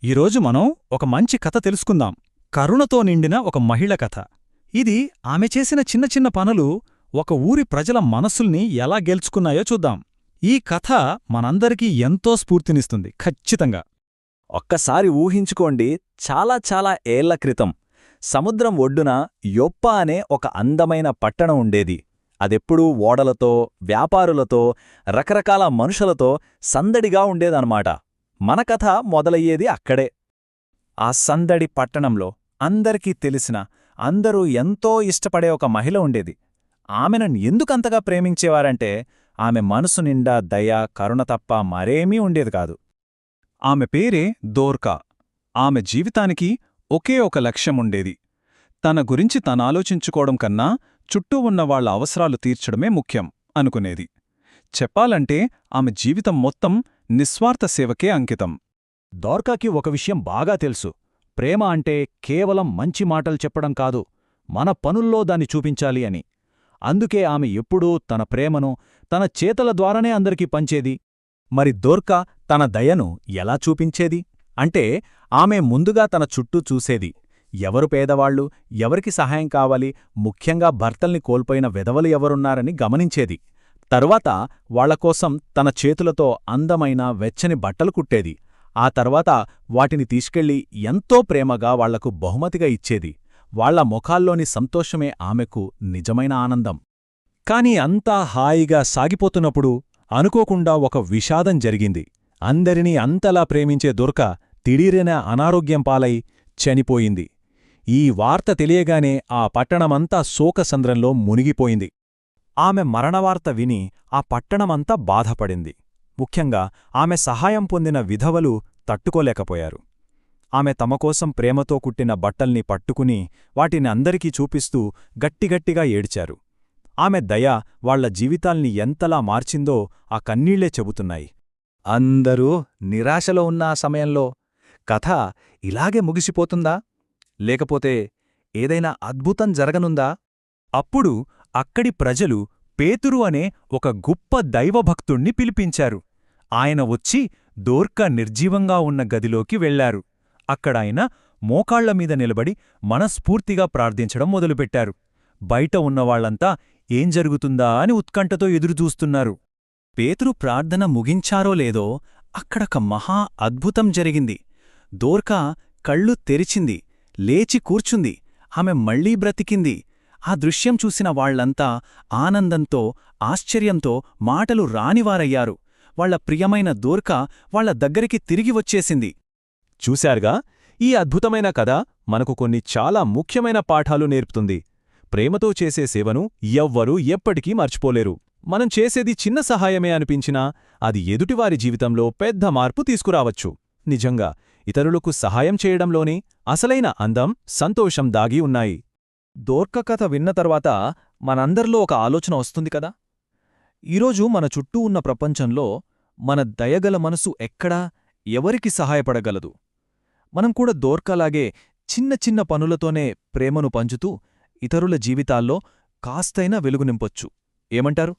ఈరోజు మనం ఒక మంచి కథ తెలుసుకుందాం. కరుణతో నిండిన ఒక మహిళ కథ. ఇది ఆమె చేసిన చిన్న చిన్న పనులు ఒక ఊరి ప్రజల మనసుల్ని ఎలా గెలుచుకున్నాయో చూద్దాం. ఈ కథ మనందరికీ ఎంతో స్ఫూర్తినిస్తుంది ఖచ్చితంగా. ఒక్కసారి ఊహించుకోండి, చాలా చాలా ఏళ్ల క్రితం సముద్రం ఒడ్డున యొప్ప అనే ఒక అందమైన పట్టణం ఉండేది. అదెప్పుడూ ఓడలతో, వ్యాపారులతో, రకరకాల మనుషులతో సందడిగా ఉండేదన్నమాట. మన కథ మొదలయ్యేది అక్కడే. ఆ సందడి పట్టణంలో అందరికీ తెలిసిన, అందరూ ఎంతో ఇష్టపడే ఒక మహిళ ఉండేది. ఆమెను ఎందుకంతగా ప్రేమించేవారంటే ఆమె మనసు నిండా దయ, కరుణ తప్ప మరేమీ ఉండేది కాదు. ఆమె పేరే దోర్కా. ఆమె జీవితానికి ఒకే ఒక లక్ష్యముండేది. తన గురించి తనాలోచించుకోవడం కన్నా చుట్టూ ఉన్న వాళ్ల అవసరాలు తీర్చడమే ముఖ్యం అనుకునేది. చెప్పాలంటే ఆమె జీవితం మొత్తం నిస్వార్థ సేవకే అంకితం. దోర్కాకి ఒక విషయం బాగా తెలుసు. ప్రేమ అంటే కేవలం మంచి మాటలు చెప్పడం కాదు, మన పనుల్లో దాన్ని చూపించాలి అని. అందుకే ఆమె ఎప్పుడూ తన ప్రేమను తన చేతల ద్వారానే అందరికీ పంచేది. మరి దోర్కా తన దయను ఎలా చూపించేది అంటే, ఆమె ముందుగా తన చుట్టూ చూసేది. ఎవరు పేదవాళ్లు, ఎవరికి సహాయం కావాలి, ముఖ్యంగా భర్తల్ని కోల్పోయిన వెధవలు ఎవరున్నారని గమనించేది. తరువాత వాళ్లకోసం తన చేతులతో అందమైన వెచ్చని బట్టలు కుట్టేది. ఆ తర్వాత వాటిని తీసుకెళ్లి ఎంతో ప్రేమగా వాళ్లకు బహుమతిగా ఇచ్చేది. వాళ్ల ముఖాల్లోని సంతోషమే ఆమెకు నిజమైన ఆనందం. కాని అంతా హాయిగా సాగిపోతున్నప్పుడు అనుకోకుండా ఒక విషాదం జరిగింది. అందరినీ అంతలా ప్రేమించే దొర్కా తిడీరిన అనారోగ్యం పాలై చనిపోయింది. ఈ వార్త తెలియగానే ఆ పట్టణమంతా శోకసంద్రంలో మునిగిపోయింది. ఆమె మరణవార్త విని ఆ పట్టణమంతా బాధపడింది. ముఖ్యంగా ఆమె సహాయం పొందిన విధవలు తట్టుకోలేకపోయారు. ఆమె తమకోసం ప్రేమతో కుట్టిన బట్టల్ని పట్టుకుని వాటిని అందరికీ చూపిస్తూ గట్టిగట్టిగా ఏడ్చారు. ఆమె దయ వాళ్ల జీవితాల్ని ఎంతలా మార్చిందో ఆ కన్నీళ్లే చెబుతున్నాయి. అందరూ నిరాశలో ఉన్న ఆ సమయంలో కథ ఇలాగే ముగిసిపోతుందా, లేకపోతే ఏదైనా అద్భుతం జరగనుందా? అప్పుడు అక్కడి ప్రజలు పేతురు అనే ఒక గొప్ప దైవభక్తుణ్ణి పిలిపించారు. ఆయన వచ్చి దోర్కా నిర్జీవంగా ఉన్న గదిలోకి వెళ్లారు. అక్కడాయన మోకాళ్లమీద నిలబడి మనస్ఫూర్తిగా ప్రార్థించడం మొదలుపెట్టారు. బయట ఉన్నవాళ్లంతా ఏం జరుగుతుందా అని ఉత్కంఠతో ఎదురుచూస్తున్నారు. పేతురు ప్రార్థన ముగించారో లేదో అక్కడొక మహా అద్భుతం జరిగింది. దోర్కా కళ్ళు తెరిచింది, లేచి కూర్చుంది. ఆమె మళ్లీ బ్రతికింది. ఆ దృశ్యం చూసిన వాళ్లంతా ఆనందంతో, ఆశ్చర్యంతో మాటలు రానివారయ్యారు. వాళ్ల ప్రియమైన దోర్కా వాళ్ల దగ్గరికి తిరిగి వచ్చేసింది. చూశారుగా, ఈ అద్భుతమైన కథ మనకు కొన్ని చాలా ముఖ్యమైన పాఠాలు నేర్పుతుంది. ప్రేమతో చేసే సేవను ఎవ్వరూ ఎప్పటికీ మర్చిపోలేరు. మనం చేసేది చిన్న సహాయమే అనిపించినా అది ఎదుటివారి జీవితంలో పెద్ద మార్పు తీసుకురావచ్చు. నిజంగా ఇతరులకు సహాయం చేయడంలోనే అసలైన అందం, సంతోషం దాగి ఉన్నాయి. దోర్కా కథ విన్న తర్వాత మనందరిలో ఒక ఆలోచన వస్తుంది కదా. ఈరోజు మన చుట్టూ ఉన్న ప్రపంచంలో మన దయగల మనసు ఎక్కడా, ఎవరికి సహాయపడగలదు? మనం కూడా దోర్కాలాగే చిన్న చిన్న పనులతోనే ప్రేమను పంచుతూ ఇతరుల జీవితాల్లో కాస్తైనా వెలుగు నింపొచ్చు. ఏమంటారు?